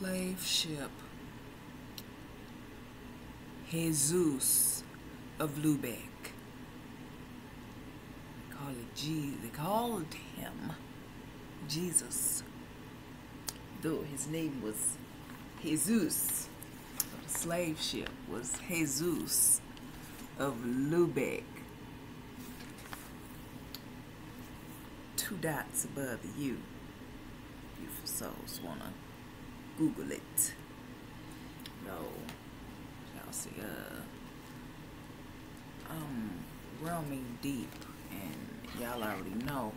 slave ship Jesus of Lubeck. They called him Jesus, though his name was Jesus. The slave ship was Jesus of Lubeck. 2 dots above the U. Beautiful souls wanna Google it. No, y'all see, roaming deep, and y'all already know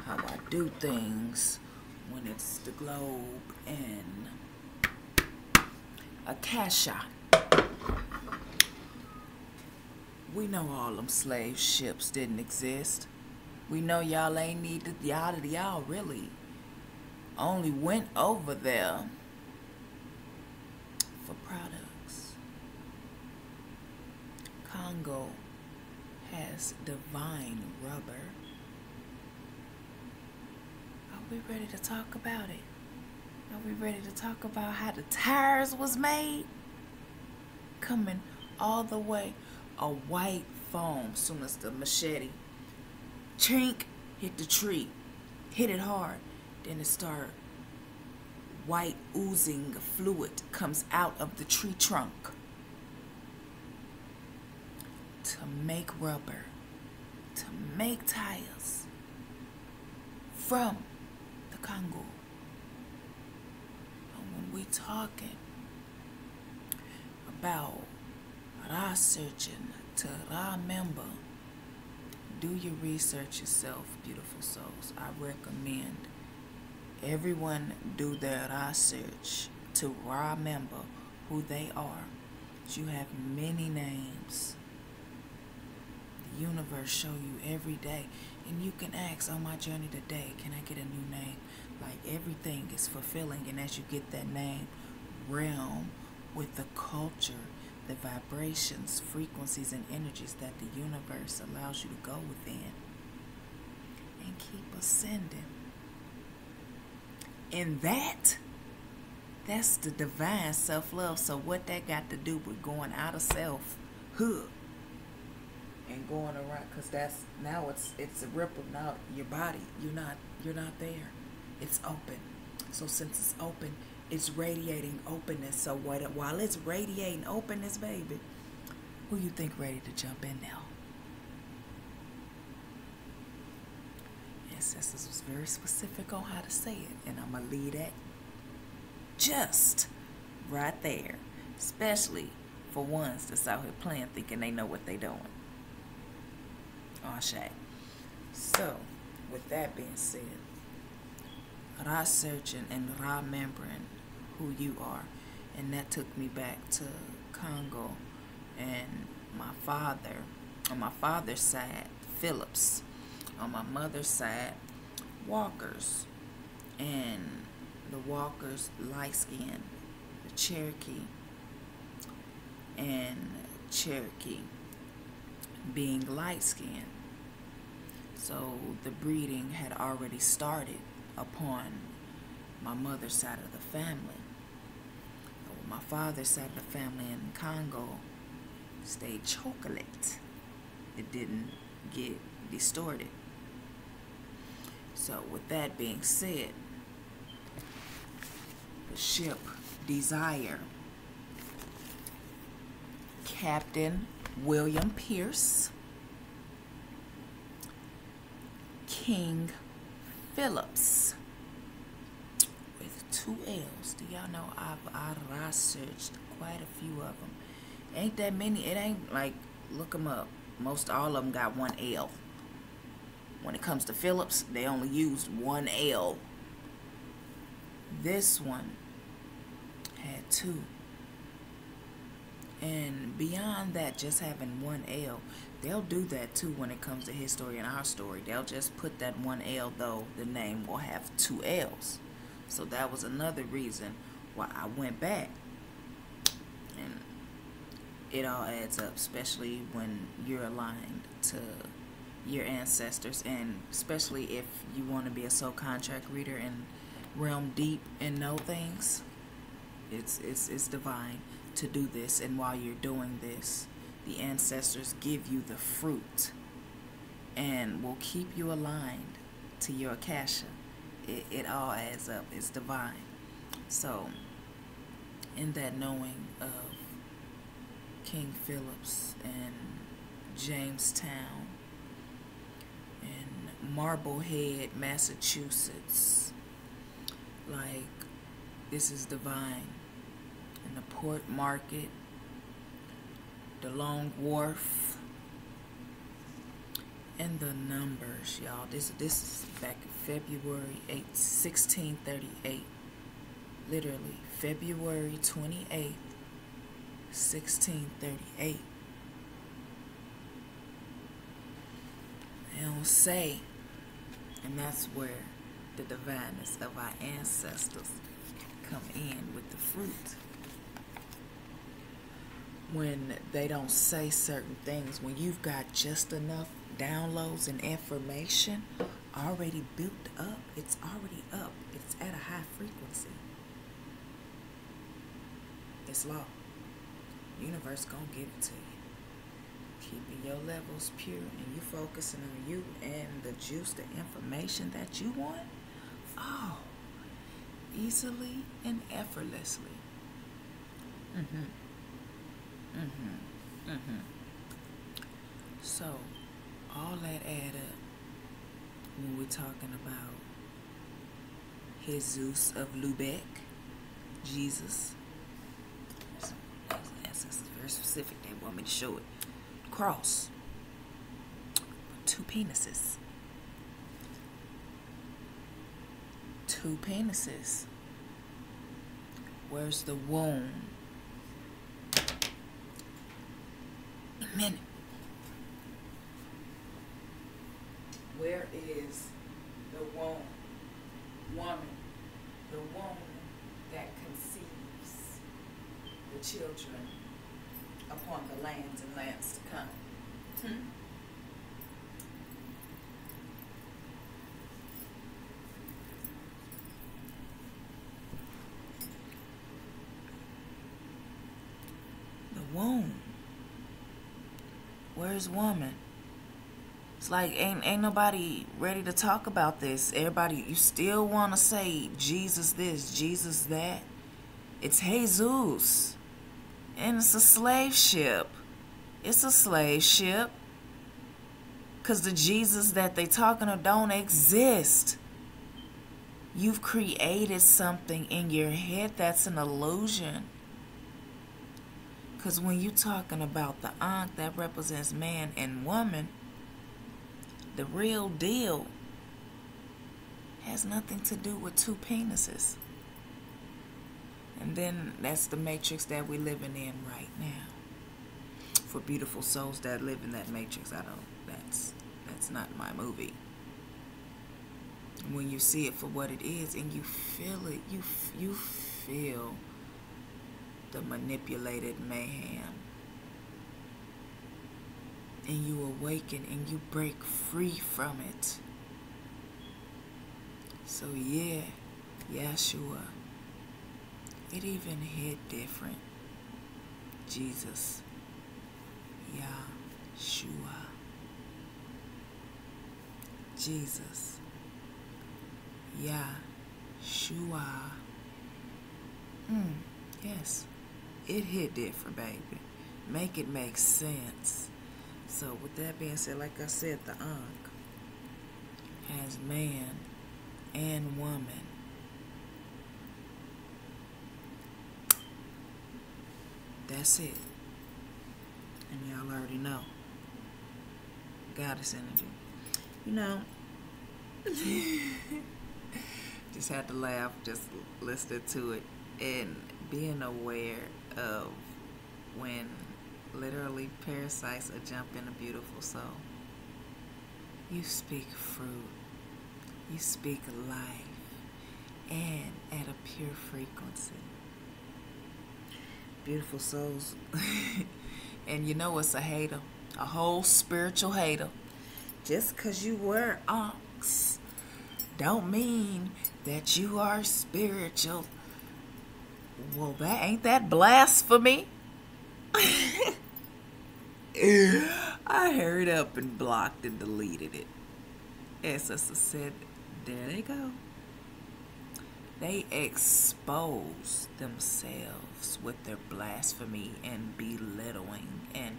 how I do things when it's the globe and Akasha. We know all them slave ships didn't exist. We know y'all ain't needed y'all really only went over there for products. Congo has divine rubber. Are we ready to talk about it? Are we ready to talk about how the tires was made? Coming all the way, a white foam, soon as the machete chink hit the tree, hit it hard, then it started white oozing fluid comes out of the tree trunk to make rubber, to make tires from the Congo. And when we talking about RAsearch to RAmember, do your research yourself, beautiful souls. I recommend everyone do their RAsearch to RAmember who they are. You have many names. The universe show you every day, and you can ask, on my journey today, can I get a new name? Like, everything is fulfilling, and as you get that name, realm with the culture, the vibrations, frequencies, and energies that the universe allows you to go within, and keep ascending. And that's the divine self-love. So what that got to do with going out of self-hood and going around, because that's now it's a rippling out your body. You're not there. It's open. So since it's open, it's radiating openness. So while it's radiating openness, baby, who you think ready to jump in now? Ancestors was very specific on how to say it, and I'm gonna leave that just right there, especially for ones that's out here playing, thinking they know what they doing. Ashe. So, with that being said, RAsearching and RAmembering who you are, and that took me back to Congo and my father. On my father's side, Phillips. On my mother's side, Walkers. And the Walkers light skin, the Cherokee, and Cherokee being light skinned. So the breeding had already started upon my mother's side of the family. But my father's side of the family in Congo stayed chocolate. It didn't get distorted. So with that being said, the ship Desire, Captain William Pierce, King Phillips, with 2 L's. Do y'all know I've researched quite a few of them. Ain't that many. It ain't like, look them up. Most all of them got 1 L. When it comes to Phillips, they only used 1 L. This one had 2. And beyond that, just having 1 L, they'll do that too when it comes to his story and our story. They'll just put that 1 L, though the name will have 2 L's. So that was another reason why I went back. And it all adds up, especially when you're aligned to your ancestors, and especially if you want to be a soul contract reader and realm deep and know things. It's divine to do this. And while you're doing this, the ancestors give you the fruit and will keep you aligned to your Akasha. It all adds up. It's divine. So, in that knowing of King Phillips and Jamestown and Marblehead, Massachusetts, like, this is divine. In the Port Market, the Long Wharf, and the numbers, y'all. This is back in February 8th, 1638. Literally, February 28th, 1638. They don't say, and that's where the divineness of our ancestors come in with the fruit. When they don't say certain things, when you've got just enough downloads and information already built up, it's already up, it's at a high frequency. It's law. Universe gonna give it to you. Keeping your levels pure and you focusing on you and the juice, the information that you want. Oh, easily and effortlessly. So, all that add up when we're talking about Jesus of Lubeck, Jesus. That's very specific. They want me to show it. Cross. 2 penises. 2 penises. Where's the womb? A minute. Where is the womb? Woman. The woman that conceives the children upon the lands and lands to come. The womb. Where's woman? It's like ain't nobody ready to talk about this. Everybody, you still want to say Jesus this, Jesus that. It's Jesus. And it's a slave ship. It's a slave ship. Because the Jesus that they talking of don't exist. You've created something in your head that's an illusion. Because when you're talking about the Ankh that represents man and woman, the real deal has nothing to do with 2 penises. And then that's the matrix that we're living in right now. For beautiful souls that live in that matrix, that's not my movie. When you see it for what it is and you feel it, you feel the manipulated mayhem. And you awaken and you break free from it. So yeah, Yeshua, it even hit different. Jesus, Yeshua, Jesus, Yeshua. Yes, it hit different, baby. Make it make sense. So with that being said, like I said, the Ankh has man and woman. That's it. And y'all already know. Goddess energy. You know, just had to laugh, just listening to it. And being aware of when literally parasites are jumping a beautiful soul. You speak fruit. You speak life. And at a pure frequency. Beautiful souls. And you know what's a hater? A whole spiritual hater. Just because you wear Ankhs don't mean that you are spiritual. Well, that ain't that blasphemy. I hurried up and blocked and deleted it. And sister said, there they go. They expose themselves with their blasphemy and belittling and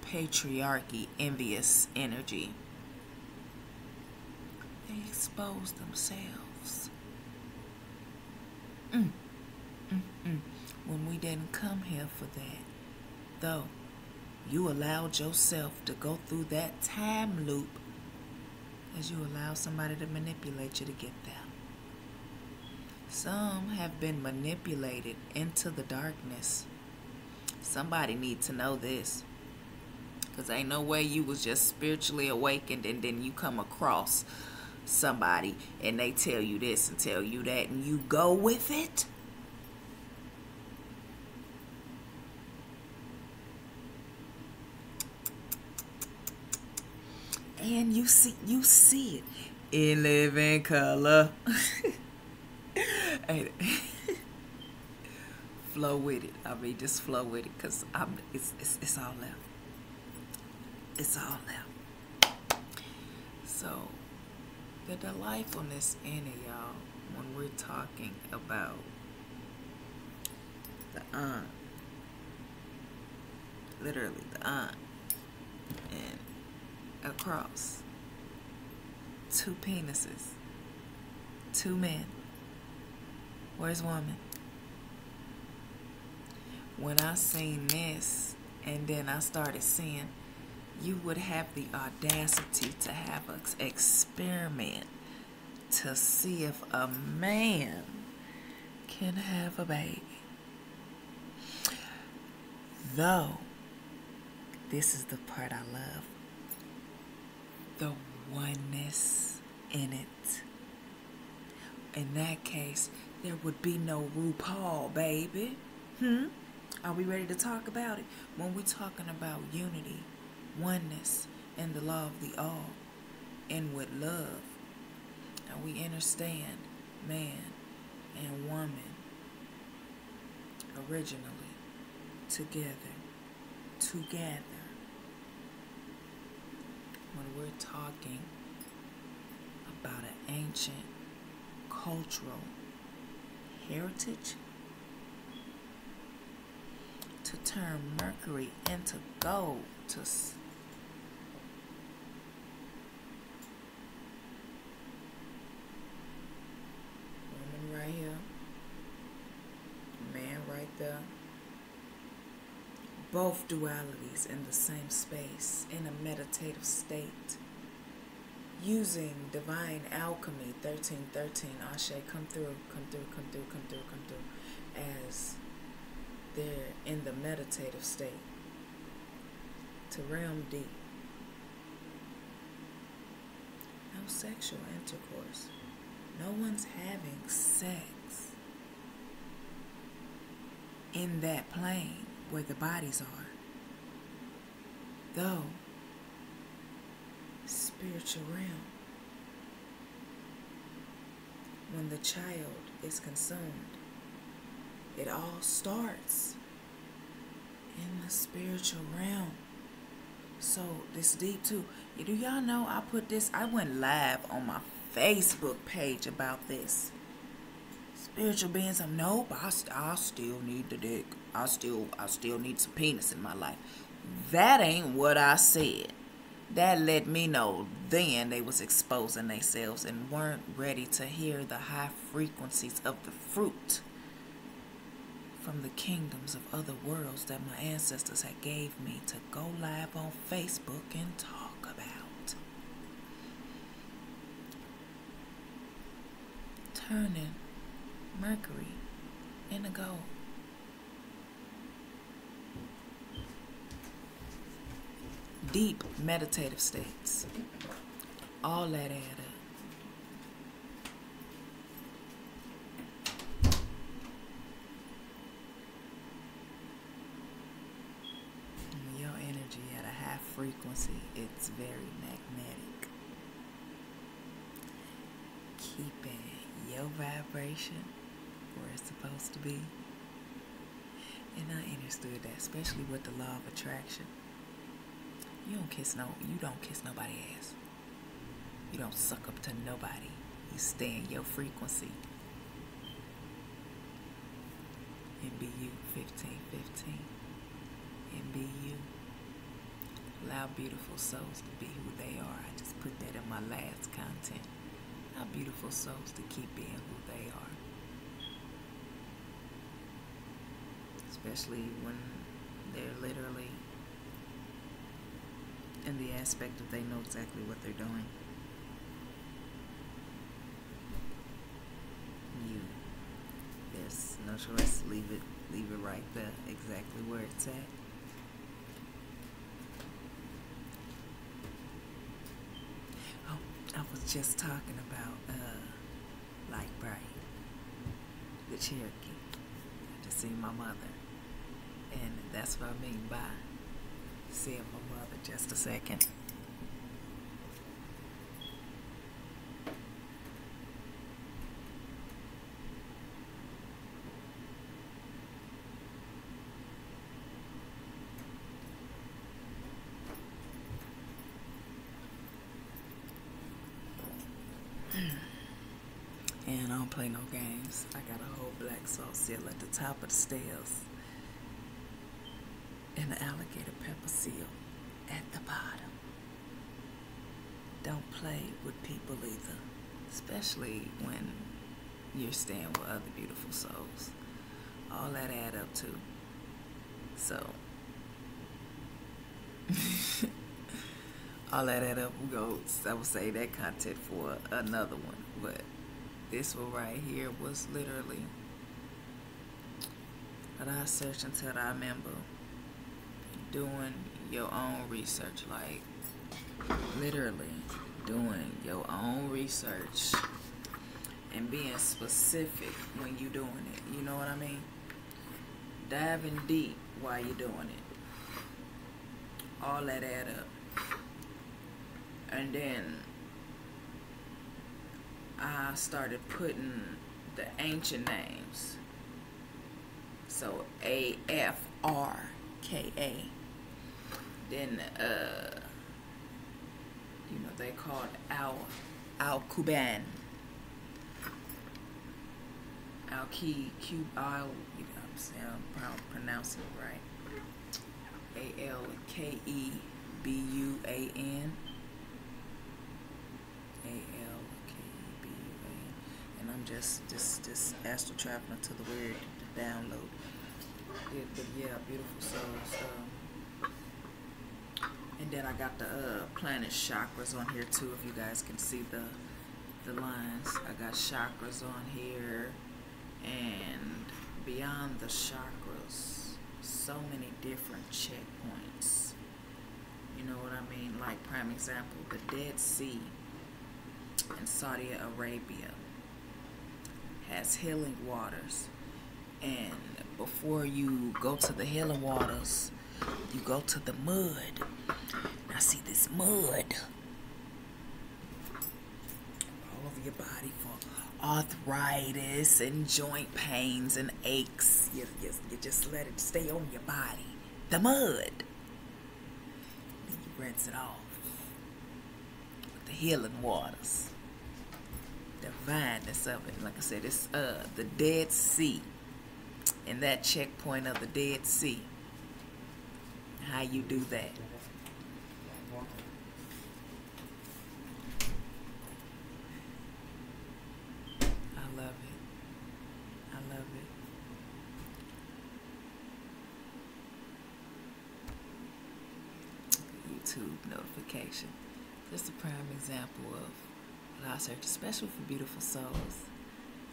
patriarchy, envious energy. They expose themselves. When we didn't come here for that, though, you allowed yourself to go through that time loop as you allow somebody to manipulate you to get there. Some have been manipulated into the darkness. Somebody needs to know this. Because ain't no way you was just spiritually awakened and then you come across somebody and they tell you this and tell you that and you go with it. And you see it in living color. Hey, flow with it. I mean, just flow with it, cause it's all left. It's all left. So the delightfulness in it, y'all, when we're talking about the aunt, literally the aunt, and across two penises, two men. Where's woman? When I seen this and then I started seeing, you would have the audacity to have an experiment to see if a man can have a baby. Though, this is the part I love. The oneness in it. In that case, there would be no RuPaul, baby. Are we ready to talk about it? When we're talking about unity, oneness, and the law of the all, and with love, and we understand man and woman originally together. When we're talking about an ancient cultural heritage, to turn mercury into gold, to woman right here, man right there, both dualities in the same space, in a meditative state, using divine alchemy, 1313, Ashe, come through, as they're in the meditative state, to realm deep. No sexual intercourse. No one's having sex in that plane where the bodies are. Though, spiritual realm, when the child is consumed, it all starts in the spiritual realm. So this deep too. Do y'all know I went live on my Facebook page about this. Spiritual beings, nope, I still need the dick. I still need some penis in my life. That ain't what I said. That let me know then they was exposing themselves and weren't ready to hear the high frequencies of the fruit from the kingdoms of other worlds that my ancestors had gave me to go live on Facebook and talk about. Turning mercury into gold. Deep meditative states. All that add up. Your energy at a high frequency, it's very magnetic. Keeping your vibration where it's supposed to be. And I understood that, especially with the law of attraction. You don't kiss nobody ass. You don't suck up to nobody. You stay in your frequency. MBU 1515. MBU. Allow beautiful souls to be who they are. I just put that in my last content. Allow beautiful souls to keep being who they are. Especially when they're literally in the aspect of they know exactly what they're doing. There's no choice. Leave it right there, exactly where it's at. Oh, I was just talking about Light Bright, the Cherokee. I just seen my mother, and that's what I mean by seeing my mother. Just a second. And I don't play no games. I got a whole black salt seal at the top of the stairs and an alligator pepper seal at the bottom. Don't play with people either, especially when you're staying with other beautiful souls. All that add up too. So all that add up goes. I would say that content for another one, but this one right here was literally RAsearch To RAmember. Doing your own research, like literally doing your own research and being specific when you're doing it. You know what I mean? Diving deep while you're doing it. All that add up. And then I started putting the ancient names. So AFRKA. Then you know, they called Al Cuban. Al Key Cube Al, you know what I'm saying? I'm pronouncing it right. ALKEBUAN. And I'm just astral traveling to the weird to download. Yeah, but yeah, beautiful souls. And then I got the planet chakras on here too. If you guys can see the lines, I got chakras on here, and beyond the chakras, so many different checkpoints. You know what I mean? Like prime example, the Dead Sea in Saudi Arabia has healing waters, and before you go to the healing waters, you go to the mud. Now see this mud all over your body for arthritis and joint pains and aches. You just let it stay on your body. The mud. Then you rinse it off with the healing waters. The divineness of it. Like I said, it's the Dead Sea. And that checkpoint of the Dead Sea. How you do that. I love it. I love it. YouTube notification. Just a prime example of RAsearch, especially for beautiful souls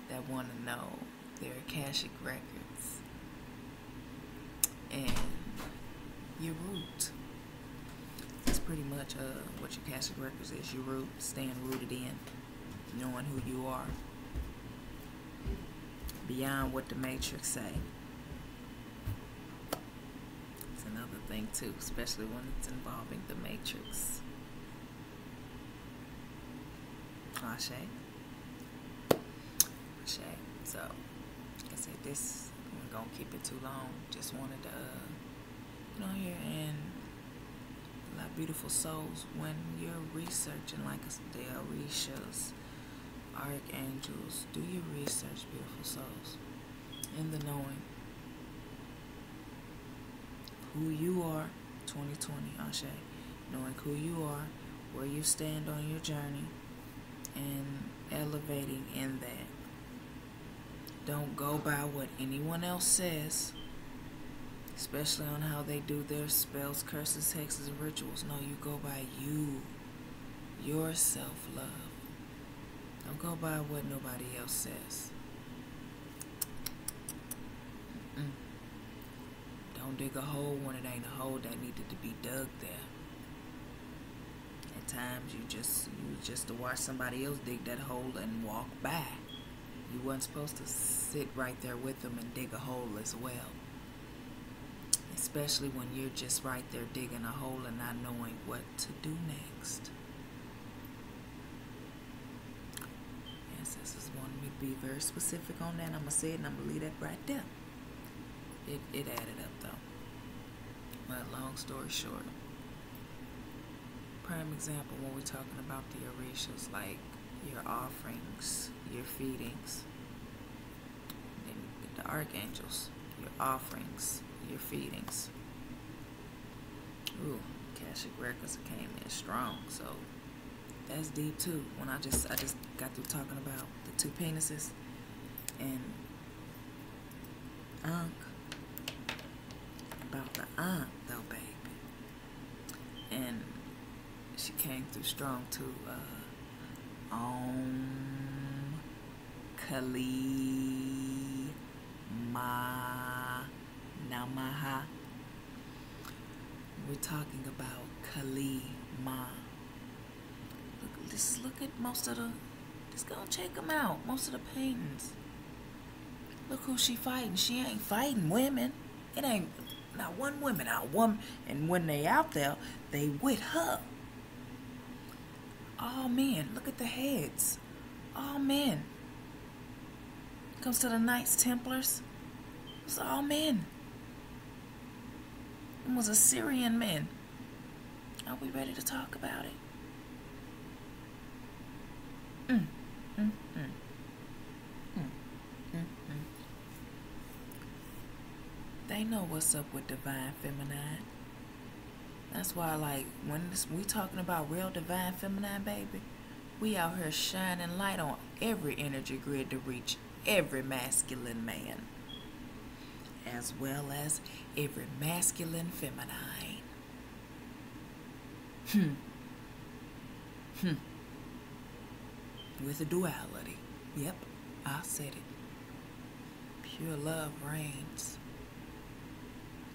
that want to know their Akashic records and your root. That's pretty much what your Akashic records is. Your root, staying rooted in, knowing who you are, beyond what the Matrix say. It's another thing too, especially when it's involving the Matrix. Ashe. So, like I said, this even gonna keep it too long. Just wanted to, get on here and a lot of beautiful souls. When you're researching, like the Orishas, archangels, do your research, beautiful souls, in the knowing who you are. 2020, Ashe, knowing who you are, where you stand on your journey, and elevating in that. Don't go by what anyone else says, especially on how they do their spells, curses, hexes, and rituals. No, you go by you, your self-love. Don't go by what nobody else says. Don't dig a hole when it ain't a hole that needed to be dug there. At times you just to watch somebody else dig that hole and walk by. You wasn't supposed to sit right there with them and dig a hole as well. Especially when you're just right there digging a hole and not knowing what to do next. Ancestors wanted me to be very specific on that. I'm going to say it and I'm going to leave that right there. It added up though. But long story short, prime example when we're talking about the Orishas, like your offerings, your feedings, then the archangels, your offerings, your feedings. Ooh, Akashic Records came in strong, so that's deep too. When I just got through talking about the two penises and Ankh, about the Ankh though, baby, and she came through strong too. Kali Ma Namaha. We're talking about Kali Ma. Just look at most of the. Just go check them out. Most of the paintings. Look who she fighting. She ain't fighting women. It ain't not one woman out. One, and when they out there, they with her. All men. Look at the heads. All men. Comes to the Knights Templars. It's all men. It was Assyrian men. Are we ready to talk about it? They know what's up with divine feminine. That's why, like, when we talking about real divine feminine, baby, we out here shining light on every energy grid to reach every masculine man, as well as every masculine feminine. With a duality. Yep, I said it. Pure love reigns.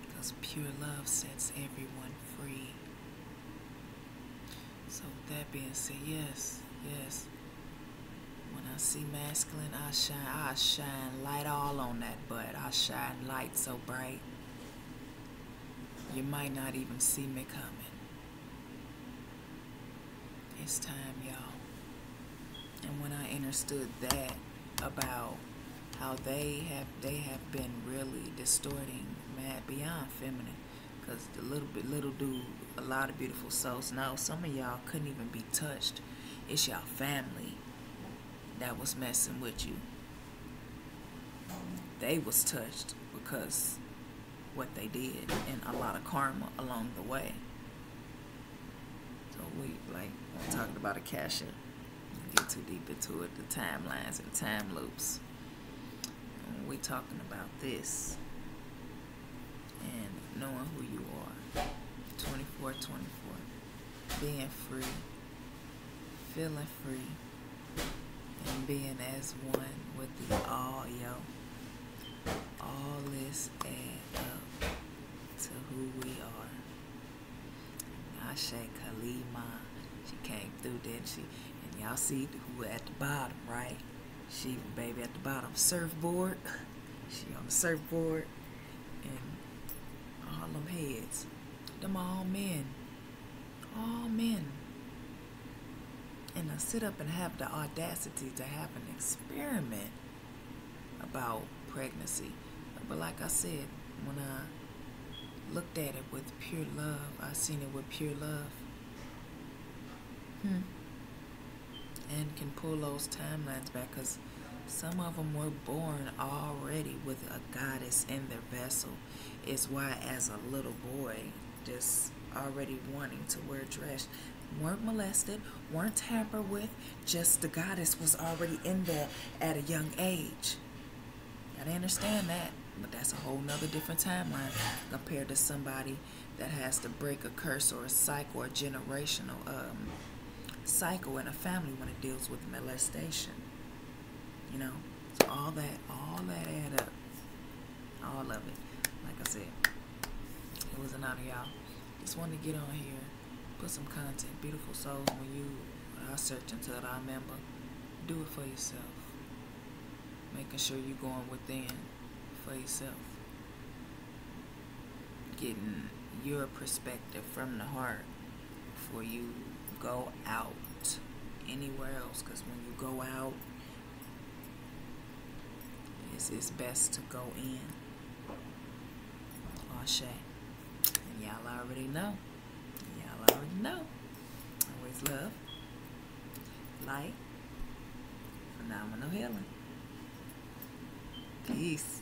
Because pure love sets everyone free. So with that being said, yes. When I see masculine, I shine light all on that butt. I shine light so bright, you might not even see me coming. It's time, y'all. And when I understood that about how they have been really distorting mad beyond feminine, because little do a lot of beautiful souls know, some of y'all couldn't even be touched. It's y'all family that was messing with you. They was touched because what they did, and a lot of karma along the way. So we talking about Akasha. Get too deep into it, the timelines and time loops. And we talking about this and knowing who you are. 24/24. Being free, feeling free, and being as one with the all, yo. All this add up to who we are. Ashe Kalima, she came through, didn't she? And y'all see who at the bottom, right? She, baby, at the bottom, surfboard. She on the surfboard, and all them heads, them all men. All men. And to sit up and have the audacity to have an experiment about pregnancy, But like I said, when I looked at it with pure love, I seen it with pure love. And can pull those timelines back, because some of them were born already with a goddess in their vessel. Is why as a little boy, just already wanting to wear a dress, weren't molested, weren't tampered with, just the goddess was already in there at a young age. I understand that, but that's a whole nother different timeline compared to somebody that has to break a curse or a cycle or a generational cycle in a family when it deals with molestation. You know, so all that add up, all of it. Like I said, it was an honor, y'all. Just wanted to get on here, put some content, beautiful souls. When you are searching to RAmember, do it for yourself. Making sure you're going within for yourself. Getting your perspective from the heart before you go out anywhere else. Because when you go out, it's best to go in. Ashe. And y'all already know. Always love, light, phenomenal healing. Peace.